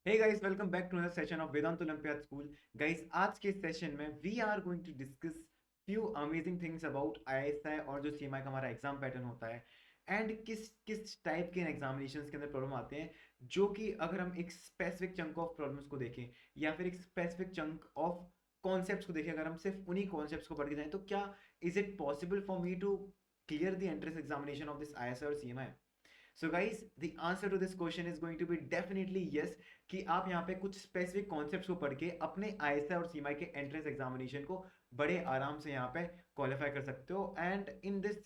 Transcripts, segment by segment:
Hey guys, welcome back to another session of Vedant Olympiad School. Guys, आज के session में we are going to discuss few amazing things about ISI और जो CMI का हमारा exam pattern होता है एंड किस किस टाइप के एग्जामिनेशंस के अंदर प्रॉब्लम आते हैं, जो कि अगर हम एक स्पेसिफिक चंक ऑफ प्रॉब्लम्स को देखें या फिर एक स्पेसिफिक चंक ऑफ कॉन्सेप्ट्स को देखें, अगर हम सिर्फ उन्हीं कॉन्सेप्ट्स को पढ़ के जाएं तो क्या is it possible for me to clear the entrance examination of this ISI और CMI? So guys, the answer to this question is going to be definitely yes कि आप यहाँ पे कुछ स्पेसिफिक कॉन्सेप्ट्स को पढ़ के अपने आईएसआई और सीएमआई के एंट्रेंस एग्जामिनेशन को बड़े आराम से यहाँ पे क्वालिफाई कर सकते हो। And in this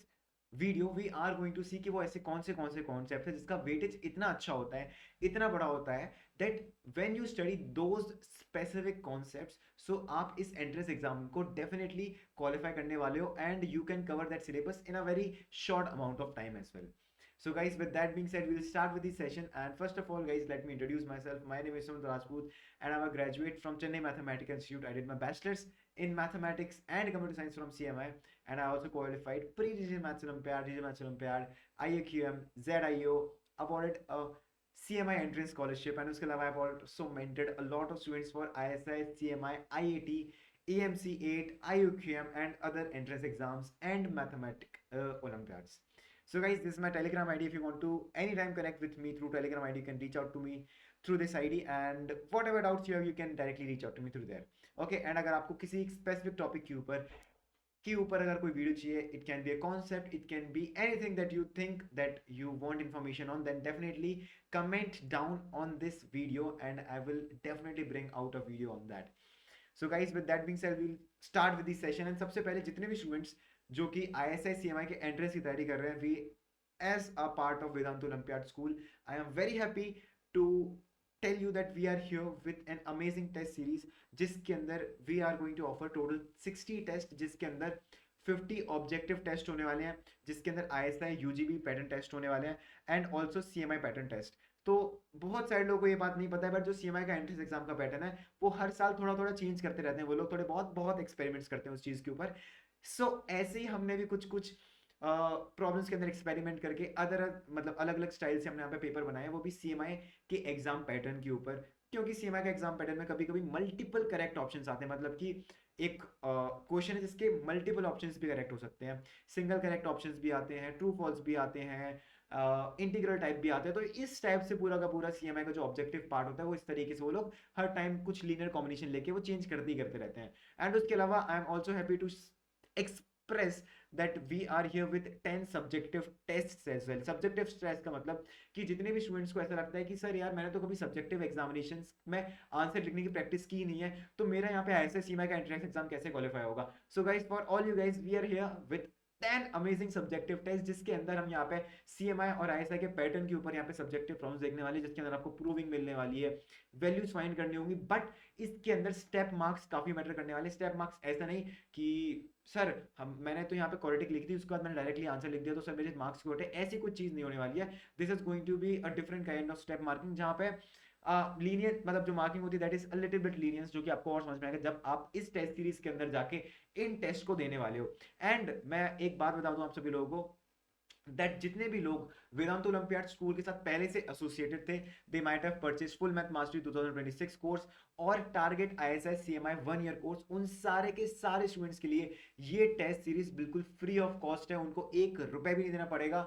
video we are going to see कि वो ऐसे कौन से कॉन्सेप्ट है जिसका वेटेज इतना अच्छा होता है, इतना बड़ा होता है that when you study those specific concepts, so आप इस एंट्रेंस एग्जाम को डेफिनेटली क्वालिफाई करने वाले हो and you can cover that syllabus in a very short amount of time as well. So guys, with that being said, we'll start with the session. And first of all, guys, let me introduce myself. My name is Sumit Rajput, and I'm a graduate from Chennai Mathematics Institute. I did my bachelor's in mathematics and computer science from CMI, and I also qualified pre-regional maths Olympiad, regional maths Olympiad, IAQM, ZIO, awarded a CMI entrance scholarship, and उसके अलावा I've also mentored a lot of students for ISI, CMI, IAT, AMC8, IUQM, and other entrance exams and mathematic Olympiads. So guys, this is my Telegram ID. If you want to anytime connect with me through Telegram ID, you can reach out to me through this ID, and whatever doubts you have, you can directly reach out to me through there. Okay, and अगर आपको किसी specific topic के ऊपर अगर कोई video चाहिए, it can be a concept, it can be anything that you think that you want information on, then definitely comment down on this video and I will definitely bring out a video on that. So guys, with that being said, we'll start with this session. And सबसे पहले जितने भी students जो कि ISI CMI के entrance की तैयारी कर रहे हैं, we as a part of Vedant Olympiad School, I am very happy to tell you that we are here with an amazing test series, जिसके अंदर we are going to offer total 60 test, जिसके अंदर 50 objective test होने वाले हैं, जिसके अंदर ISI UGB pattern test होने वाले हैं and also CMI pattern test. तो बहुत सारे लोगों को ये बात नहीं पता है, बट जो CMI का एंट्रेंस एग्जाम का पैटर्न है वो हर साल थोड़ा थोड़ा चेंज करते रहते हैं, वो लोग थोड़े बहुत बहुत एक्सपेरिमेंट्स करते हैं उस चीज़ के ऊपर. सो ऐसे ही हमने भी कुछ कुछ प्रॉब्लम्स के अंदर एक्सपेरिमेंट करके अदर मतलब अलग अलग स्टाइल से हमने यहाँ पे पेपर बनाए, वो भी CMI के एग्जाम पैटर्न के ऊपर. क्योंकि CMI का एग्जाम पैटर्न में कभी कभी मल्टीपल करेक्ट ऑप्शंस आते हैं, मतलब कि एक क्वेश्चन है जिसके मल्टीपल ऑप्शंस भी करेक्ट हो सकते हैं, सिंगल करेक्ट ऑप्शंस भी आते हैं, ट्रू फॉल्स भी आते हैं, इंटीग्रल टाइप भी आते हैं. तो इस टाइप से पूरा का पूरा CMI का जो ऑब्जेक्टिव पार्ट होता है वो इस तरीके से वो लोग हर टाइम कुछ लीनियर कॉम्बिनेशन लेके वो चेंज करते ही करते रहते हैं. एंड उसके अलावा I am also happy to express that we are here with 10 subjective tests as well. Subjective stress का मतलब कि जितने भी स्टूडेंट्स को ऐसा लगता है कि सर यार मैंने तो कभी सब्जेक्टिव एग्जामिनेशंस में आंसर लिखने की प्रैक्टिस की नहीं है, तो मेरा यहाँ पे ISI CMI का एंट्रेंस एग्जाम कैसे क्वालिफाई होगा. So guys, for all you guys, we are here with 10 amazing subjective test, जिसके अंदर हम यहाँ पे CMI और ISI के पैटर्न के ऊपर यहाँ पे सब्जेक्टिव प्रॉब्लम्स देखने वाली है, जिसके अंदर आपको प्रूविंग मिलने वाली है, वैल्यूज फाइंड करनी होंगी. बट इसके अंदर स्टेप मार्क्स काफी मैटर करने वाले. स्टेप मार्क्स ऐसा नहीं कि सर हम मैंने तो यहाँ पे क्वालिटी लिखी थी, उसके बाद मैंने डायरेक्टली आंसर लिख दिया तो सर मेरे मार्क्स क्यों हटे, ऐसी कुछ चीज़ नहीं होने वाली है. This is going to be a different kind of step marking, जहाँ पे लीनियर मतलब जो मार्किंग होती है that is a little bit lenience, जो कि आपको और समझ में आएगा जब आप इस टेस्ट सीरीज के अंदर जाके इन टेस्ट को देने वाले हो. एंड मैं एक बात बता दूं आप सभी लोगों को, दैट जितने भी लोग वेदांत ओलंपियाड स्कूल के साथ पहले से एसोसिएटेड थे, they might have purchase full math mastery 2026 course और target ISI CMI 1 year course, उन सारे के सारे स्टूडेंट्स के लिए ये टेस्ट सीरीज बिल्कुल फ्री ऑफ कॉस्ट है. उनको 1 रुपए भी नहीं देना पड़ेगा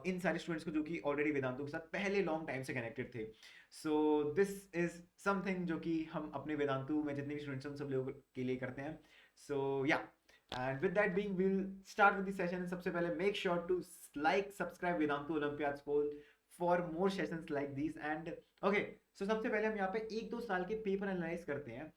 इन सारे स्टूडेंट्स को जो कि ऑलरेडी वेदांतों के साथ पहले लॉन्ग टाइम से कनेक्टेड थे. सो दिस इज समथिंग जो कि हम अपने वेदांतु में जितने भी स्टूडेंट्स हैं उन सब लोगों के लिए करते हैं. सो या, and with that being, we'll start with the session. सबसे पहले make sure to like, subscribe Vedantu Olympiad School for more sessions like these. And okay, so सबसे पहले हम यहाँ पे 1-2 साल के पेपर एनालाइज करते हैं,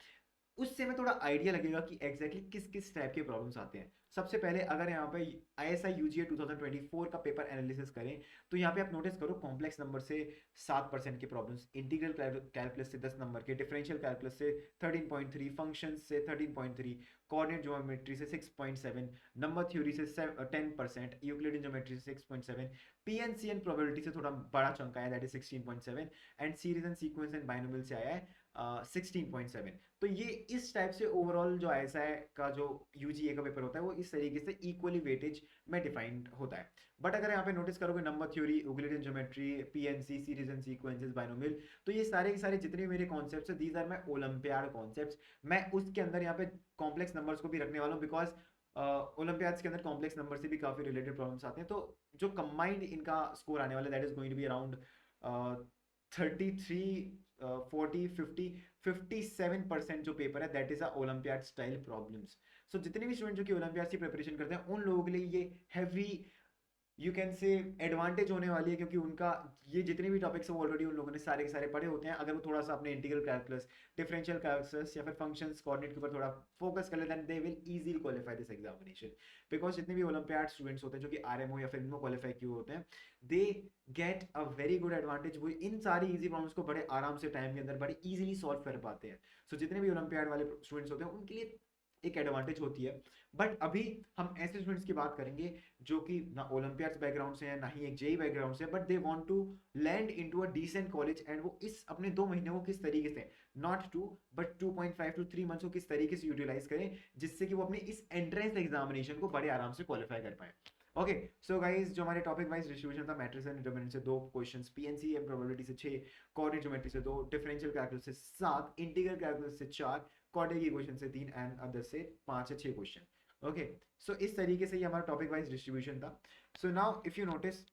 उससे हमें थोड़ा आइडिया लगेगा कि एग्जैक्टली किस किस टाइप के प्रॉब्लम्स आते हैं. सबसे पहले अगर यहाँ पे ISI UGA 2024 का पेपर एनालिसिस करें, तो यहाँ पे आप नोटिस करो कॉम्प्लेक्स नंबर से 7% के प्रॉब्लम्स, इंटीग्रल कैलकुलस से 10 नंबर के, डिफरेंशियल कैलकुलस से 13.3, फंक्शंस से 13.3, कोऑर्डिनेट ज्योमेट्री से 6.7, नंबर थ्योरी से 10%, यूक्लिडियन ज्योमेट्री से 6.7, PNC एंड प्रोबेबिलिटी से थोड़ा बड़ा चंक आया that is 16.7, and series and sequence and binomial से आया है 16.7. तो ये इस टाइप से ओवरऑल जो ISI का जो UGA का पेपर होता है वो इस तरीके से इक्वली वेटेज में डिफाइंड होता है। बट अगर यहाँ पे नोटिस करोगे number theory, Euclidean geometry, PNC, series and sequences, binomial, तो ये सारे के सारे जितने मेरे कॉन्सेप्ट्स है, these are my olympiad concepts. मैं उसके अंदर यहाँ पे कॉम्प्लेक्स नंबर्स को भी रखने वाला हूँ, बिकॉज ओलंपियाड्स के अंदर कॉम्प्लेक्स नंबर से भी काफी रिलेटेड प्रॉब्लम्स आते हैं। तो जो कंबाइंड इनका स्कोर आने वाला है that is going to be around 33, 40, 50, 57% जो पेपर है that is a olympiad style problems. So जितने भी स्टूडेंट जो कि ओलंपियाड की प्रिपरेशन करते हैं उन लोगों के लिए ये heavy, you can say advantage होने वाली है, क्योंकि उनका ये जितने भी टॉपिक्स है वो ऑलरेडी उन लोगों ने सारे के सारे पढ़े होते हैं। अगर वो थोड़ा सा अपने इंटीग्रल कैलकुलस, डिफरेंशियल कैलकुलस या फिर फंक्शंस कोऑर्डिनेट के ऊपर थोड़ा फोकस कर लेते हैं, they will easily qualify this examination. Because जितने भी ओलंपियाड स्टूडेंट्स होते हैं जो कि आरएमओ या फिर इनमें क्वालिफाई किए होते हैं, they get a very good advantage. वो इन सारी इजी प्रॉब्लम्स को बड़े आराम से टाइम के अंदर बड़े इजीली सॉल्व कर पाते हैं। सो जितने भी ओलंपियाड वाले स्टूडेंट्स होते हैं उनके लिए एक एडवांटेज होती है। बट अभी हम ऐसे स्टूडेंट्स की बात करेंगे जो कि ना ओलंपियाड्स बैकग्राउंड से है ना ही एक जेई बैकग्राउंड से, but they want to land into a decent college, and वो इस अपने 2 महीने को किस तरीके से, नॉट 2 बट 2.5 to 3 मंथ्स को किस तरीके से यूटिलाइज करें जिससे कि वो अपने इस एंट्रेंस एग्जामिनेशन को बड़े आराम से क्वालिफाई कर पाए। ओके सो गाइस, जो हमारे टॉपिक वाइज डिस्ट्रीब्यूशन था, मैट्रिक्स एंड डिटरमिनेंट से 2 क्वेश्चंस, पीएनसी एंड प्रोबेबिलिटी से 6, कोऑर्डिनेट ज्योमेट्री से 2, डिफरेंशियल कैलकुलस से 7, इंटीग्रल कैलकुलस से 4, क्वाड्रेटिक इक्वेशन से 3 एंड अदर से 5 से 6 क्वेश्चन। ओके सो इस तरीके से ये हमारा टॉपिक वाइज डिस्ट्रीब्यूशन था। So now if you notice,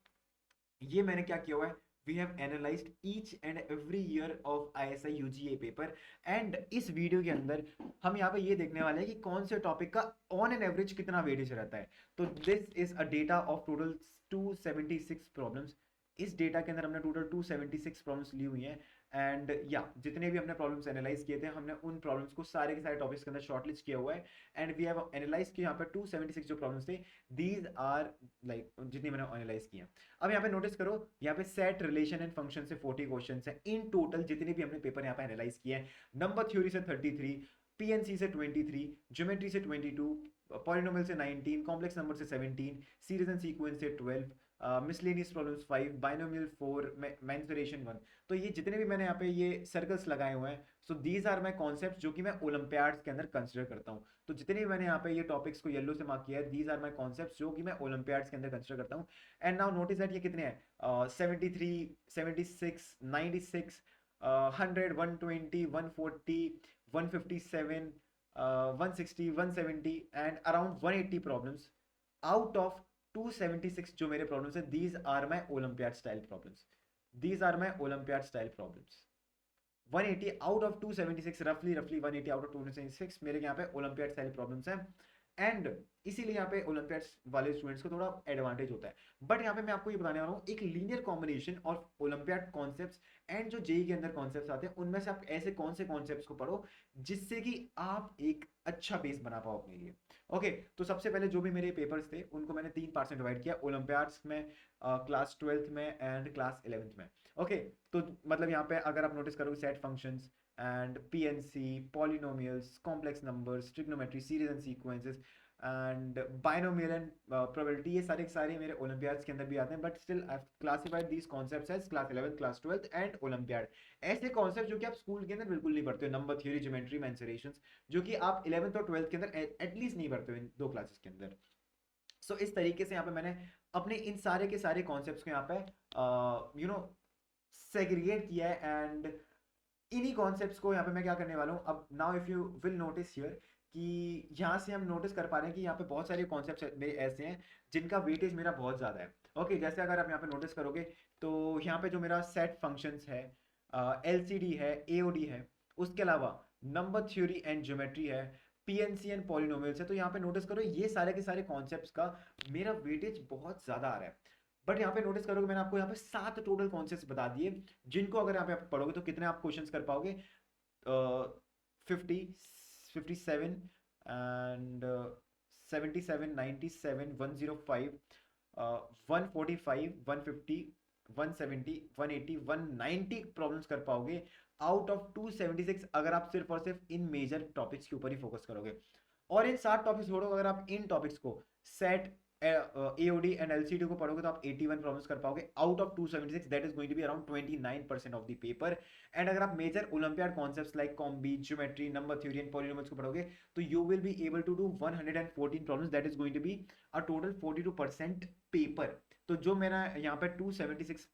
ये मैंने क्या किया हुआ है, we have analysed each and every year of ISI UGA paper, and इस वीडियो के अंदर हम यहाँ पे ये देखने वाले हैं कि कौन से टॉपिक का ऑन एन एवरेज कितना वेटेज रहता है। तो this is a data of total 276 problems. इस डेटा के अंदर हमने टोटल 276 प्रॉब्लम्स ली हुई हैं, एंड या जितने भी हमने प्रॉब्लम्स एनालाइज किए थे हमने उन प्रॉब्लम्स को सारे के सारे टॉपिक्स के अंदर शॉर्टलिस्ट किया हुआ है, एंड वी हैव एनालाइज किया यहाँ पे 276 जो प्रॉब्लम्स थे, दीज आर लाइक जितनी मैंने एनालाइज किया। अब यहाँ पे नोटिस करो, यहाँ पे सेट, रिलेशन एंड फंक्शन से 40 क्वेश्चंस हैं इन टोटल, जितने भी हमने पेपर यहाँ पे एनालाइज किए हैं। नंबर थ्योरी से 33, पीएनसी से 23, ज्योमेट्री से 22, पॉलिनोमियल से 19, कॉम्प्लेक्स नंबर से 17, सीरीज एंड सीक्वेंस से 12, मिसलेनियस प्रॉब्लम्स 5, बाइनोमियल 4, मेंसुरेशन 1। तो ये जितने भी मैंने यहाँ पे ये सर्कल्स लगाए हुए हैं, so these are my concepts जो कि मैं ओलंपियाड्स के अंदर कंसिडर करता हूँ। तो जितने भी मैंने यहाँ पे ये टॉपिक्स को येलो से मार्क किया है, दीज आर माय कॉन्सेप्ट्स जो कि मैं ओलंपियाड्स के अंदर कंसिडर करता हूँ। एंड नाउ नोटिस दैट ये कितने हैं, 73, 76, 96, 100, 120, 140, 157, 160, 170 and around 180 problems out of 276 जो मेरे प्रॉब्लम्स है, these are my olympiad style problems. These are my olympiad style problems. 180 out of 276, रफली 180 आउट ऑफ 276 मेरे यहाँ पे ओलंपियाड स्टाइल प्रॉब्लम्स हैं, एंड इसीलिए यहाँ पे ओलंपियाड्स वाले स्टूडेंट्स को थोड़ा एडवांटेज होता है। बट यहाँ पे मैं आपको ये बताने वाला हूँ एक linear combination of olympiad concepts and जो जेई के अंदर कॉन्सेप्ट्स आते हैं, उनमें से आप ऐसे कौन से कॉन्सेप्ट्स को पढ़ो जिससे कि आप एक अच्छा बेस बना पाओ अपने लिए। ओके तो सबसे पहले जो भी मेरे पेपर्स थे उनको मैंने 3 पार्ट्स में डिवाइड किया, ओलंपियाड्स में, क्लास 12th में एंड क्लास 11th में। ओके तो मतलब यहाँ पे अगर आप नोटिस करोगे, set functions and PNC, polynomials, complex numbers, trigonometry, series and sequences and binomial and probability, ये सारे के सारे मेरे ओलंपियाड्स के अंदर भी आते हैं, but still I have classified these concepts as class 11th, class 12th and olympiad. ऐसे कॉन्सेप्ट जो कि आप स्कूल के अंदर बिल्कुल नहीं पढ़ते हो, नंबर थ्योरी, ज्योमेट्री, मेंसुरेशंस, जो कि आप 11th और 12th के अंदर एटलीस्ट नहीं पढ़ते हो इन 2 क्लासेस के अंदर। सो इस तरीके से यहाँ पे मैंने अपने इन सारे के सारे कॉन्सेप्ट्स को यहाँ पे सेग्रीगेट किया है, एंड इन्हीं कॉन्सेप्ट्स को यहाँ पे मैं क्या करने वाला हूँ। अब now if you will notice here कि यहाँ से हम नोटिस कर पा रहे हैं कि यहाँ पे बहुत सारे कॉन्सेप्ट्स मेरे ऐसे हैं जिनका वेटेज मेरा बहुत ज़्यादा है। ओके जैसे अगर आप यहाँ पे नोटिस करोगे तो यहाँ पे जो मेरा सेट फंक्शंस है, एलसीडी है, एओडी है, उसके अलावा नंबर थ्योरी एंड ज्योमेट्री है, पीएनसी एंड पॉलिनोमियल्स है, तो यहाँ पे नोटिस करो ये सारे के सारे कॉन्सेप्ट्स का मेरा वेटेज बहुत ज़्यादा आ रहा है। बट यहाँ पे नोटिस करोगे मैंने आपको यहाँ पे 7 टोटल कॉन्सेप्ट्स बता दिए, जिनको अगर यहाँ पे आप पढ़ोगे तो कितने आप क्वेश्चंस कर पाओगे, 50, 57 एंड 77, 97, 105, 145, 150, 170, 180, 190 प्रॉब्लम्स कर पाओगे आउट ऑफ 276, अगर आप सिर्फ और सिर्फ इन मेजर टॉपिक्स के ऊपर ही फोकस करोगे। और इन 7 टॉपिक्स छोड़ो, अगर आप इन टॉपिक्स को सेट, AOD एंड LCD को पढ़ोगे तो आप 81 प्रॉब्लम्स कर पाओगे out of 276, that is going to be around 29% of the paper. And अगर आप major olympiad concepts like combi, geometry, number theory and polynomials को पढ़ोगे तो you will be able to do 114 problems, that is going to be a total 42% paper. तो जो मैंने यहाँ पे 276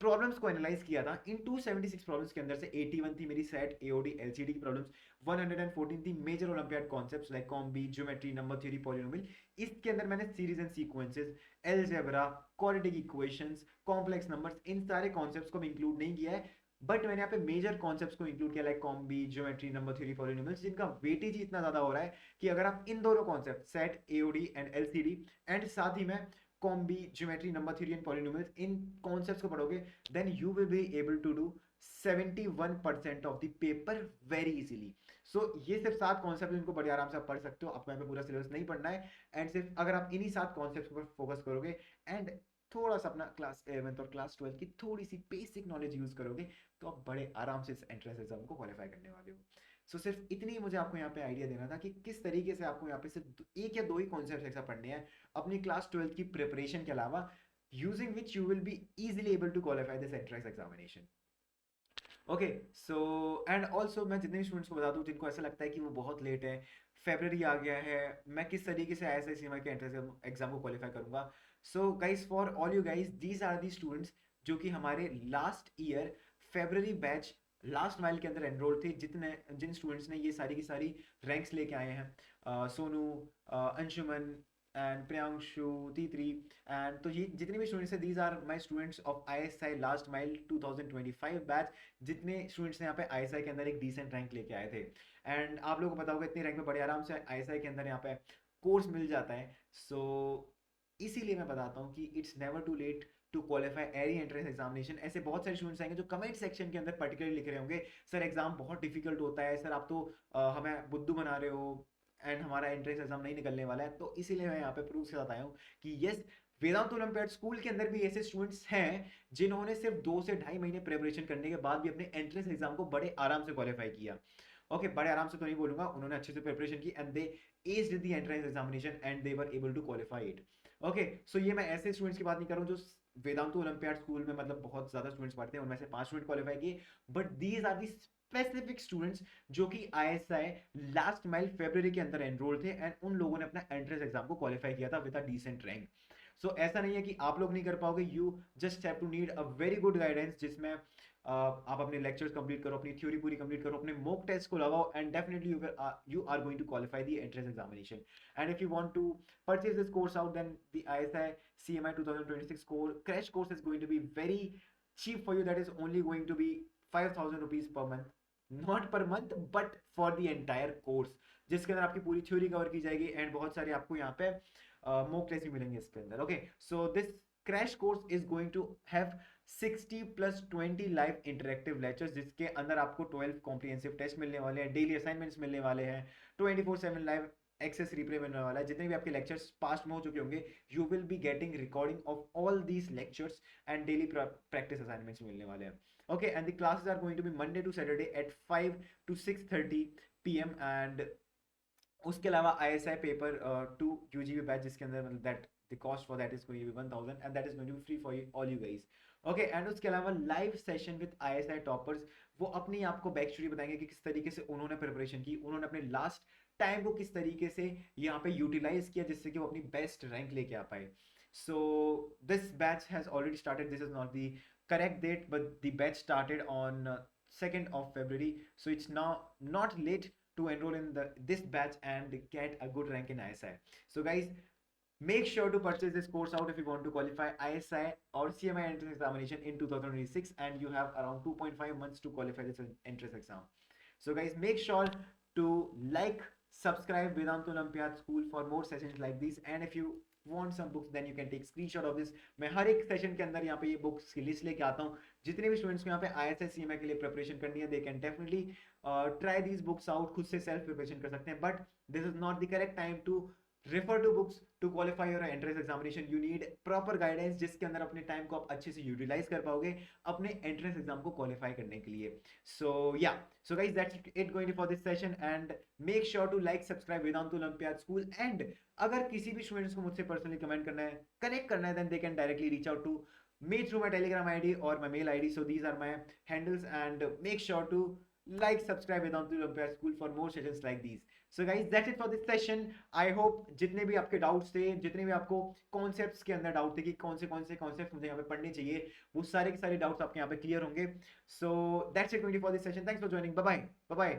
प्रॉब्लम्स को एनालाइज किया था, इन 276 प्रॉब्लम्स के अंदर से 81 थी मेरी सेट एओडी एलसीडी की प्रॉब्लम्स, 114 थी major olympiad concepts like combi, geometry, number theory, polynomial. इसके अंदर मैंने series and sequences, algebra, quadratic equations, complex numbers, इन सारे कॉन्सेप्ट्स को इंक्लूड नहीं किया है, बट मैंने यहाँ पे मेजर कॉन्सेप्ट्स को इंक्लूड किया like combi, geometry, number theory, polynomials, जिनका वेटेज ही इतना ज्यादा हो रहा है कि अगर आप इन दोनों concept set AOD and LCD and साथ ही में combi, geometry, number theory and polynomials, इन कॉन्सेप्ट्स को पढ़ोगे then you will be able to do 71% of the paper very easily. So ये सिर्फ 7 कॉन्सेप्ट इनको बड़े आराम से आप पढ़ सकते हो, आपको यहाँ पे पूरा सिलेबस नहीं पढ़ना है। एंड सिर्फ अगर आप इन्हीं 7 कॉन्सेप्ट पर फोकस करोगे एंड थोड़ा सा अपना क्लास 11th और क्लास 12 की थोड़ी सी बेसिक नॉलेज यूज करोगे तो आप बड़े आराम से इस एंट्रेंस एग्जाम को क्वालिफाई करने वाले हो। सो सिर्फ इतनी मुझे आपको यहाँ पे आइडिया देना था कि किस तरीके से आपको यहाँ पे सिर्फ एक या दो ही कॉन्सेप्ट ऐसा पढ़ने हैं अपनी क्लास 12 की प्रिपरेशन के अलावा, using which you will be easily able to qualify this entrance examination. Okay, so and also मैं जितने भी स्टूडेंट्स को बता दूं जिनको ऐसा लगता है कि वो बहुत लेट है, फेब्रवरी आ गया है, मैं किस तरीके से ISI-CMI के एंट्रेंस एग्जाम को क्वालिफाई करूंगा। So guys, for all you guys, these are the students जो कि हमारे last year February batch last mile के अंदर एनरोल थे, जितने जिन स्टूडेंट्स ने ये सारी की सारी रैंक्स लेके आए हैं, सोनू, अंशुमन एंड प्रियांशु, तीत्री, एंड तो ये जितने भी स्टूडेंट्स हैं these are my students of ISI last mile 2025 batch, जितने स्टूडेंट्स ने यहाँ पे ISI के अंदर एक डिसेंट रैंक लेके आए थे। एंड आप लोगों को पता होगा इतनी रैंक में बड़े आराम से ISI के अंदर यहाँ पे कोर्स मिल जाता है। सो इसीलिए मैं बताता हूँ कि it's never too late to qualify any entrance examination. ऐसे बहुत सारे स्टूडेंट्स आएंगे जो कमेंट सेक्शन के अंदर पर्टिकुलरली लिख रहे होंगे, सर एग्जाम बहुत डिफिकल्ट होता है, सर आप तो हमें बुद्धू बना रहे हो एंड हमारा एंट्रेंस एग्जाम नहीं निकलने वाला है। तो इसीलिए मैं यहाँ पे प्रूफ के साथ आया हूँ कि यस, वेदांत ओलंपियाड स्कूल के अंदर भी ऐसे स्टूडेंट्स हैं जिन्होंने सिर्फ 2 से ढाई महीने प्रिपरेशन करने के बाद भी अपने एंट्रेंस एग्जाम को बड़े आराम से क्वालिफाई किया। ओके, बड़े आराम से तो नहीं बोलूंगा, उन्होंने अच्छे से प्रिपरेशन की and they aced the entrance examination and they were able to qualify it. Okay, so ये मैं ऐसे स्टूडेंट्स की बात नहीं कर रहा हूँ जो वेदांतु ओलंपियाड स्कूल में मतलब बहुत ज्यादा स्टूडेंट्स पढ़ते हैं, उनमें से 5 स्टूडेंट क्वालिफाई किए, but these are the specific students जो कि ISI लास्ट माइल फरवरी के अंदर एनरोल थे एंड उन लोगों ने अपना एंट्रेंस एग्जाम को क्वालिफाई किया था with a decent rank. So ऐसा नहीं है कि आप लोग नहीं कर पाओगे, you just have to need a very good guidance जिसमें आप अपने लेक्चर्स कंप्लीट करो, अपनी थ्योरी पूरी कंप्लीट करो, अपने मॉक टेस्ट को लगाओ and definitely you are going to qualify the entrance examination. And if you want to purchase this course out, then the ISI CMI 2026 crash course is going to be very cheap for you. That is only going to be 5,000 rupees per month, not per month but for the entire course, जिसके अंदर आपकी पूरी theory cover की जाएगी and बहुत सारे आपको यहाँ पे मॉक टेस्ट भी मिलेंगे इसके अंदर। Okay, so this crash course is going to have 60 + 20 live interactive lectures, जिसके अंदर आपको 12 कॉम्प्रिहेंसिव टेस्ट मिलने वाले हैं, डेली असाइनमेंट्स मिलने वाले हैं, 24/7 लाइव एक्सेस रिप्ले मिलने वाला है, जितने भी आपके लेक्चर्स पास्ट में हो चुके होंगे you will be getting recording of all these lectures and daily practice assignments मिलने वाले हैं। Okay, and the classes are going to be Monday to Saturday at 5 to 6:30 PM। एंड उसके अलावा ISI पेपर 2 UGB बैच जिसके अंदर मतलब that the cost for that is going to be 1000 and that is going to be free for you, all you guys. Okay, and उसके अलावा live session with ISI toppers, वो अपनी आपको back story बताएंगे कि किस तरीके से उन्होंने प्रिपरेशन की, उन्होंने अपने लास्ट टाइम को किस तरीके से यहाँ पे यूटिलाइज किया जिससे कि वो अपनी बेस्ट रैंक लेके आ पाए। So this batch has already started, this is not the correct date but the batch started on 2nd of February, so it's now not late to enroll in this batch and get a good rank in ISI. So guys, make sure to purchase this course out if you want to qualify ISI or CMI entrance examination in 2026, and you have around 2.5 months to qualify this entrance exam. So guys, make sure to like, subscribe Vedanta Olympiad School for more sessions like this, and if you want some books then you can take screenshot of this. मैं हर एक session के अंदर यहाँ पे ये books की list लेके आता हूँ, जितने भी स्टूडेंट्स को यहाँ पे ISI CMI के लिए प्रिपरेशन करनी है, they can definitely try these books out, खुद से सेल्फ प्रिपरेशन कर सकते हैं, but this is not the correct time to refer to books to qualify your entrance examination. You need proper guidance जिसके अंदर अपने टाइम को आप अच्छे से यूटिलाइज कर पाओगे अपने एंट्रेंस एग्जाम को क्वालिफाई करने के लिए। So yeah, so guys that's it going for this session, and make sure to like subscribe Vedant Olympiad School. And अगर किसी भी स्टूडेंट्स को मुझसे पर्सनली कमेंट करना है, कनेक्ट करना है, then they can directly reach out to me through my Telegram ID or my mail ID. So these are my handles, and make sure to like, subscribe Vedantu Olympiad School for more sessions like these. So guys, that's it for this session. I hope जितने भी आपके doubts थे, जितने भी आपको concepts के अंदर doubt थे कि कौन से कॉन्सेप्ट मुझे यहाँ पे पढ़ने चाहिए, वो सारे के सारे डाउट्स आपके यहाँ पे क्लियर होंगे. So that's it going to for this session. Thanks for joining. Bye bye. Bye bye.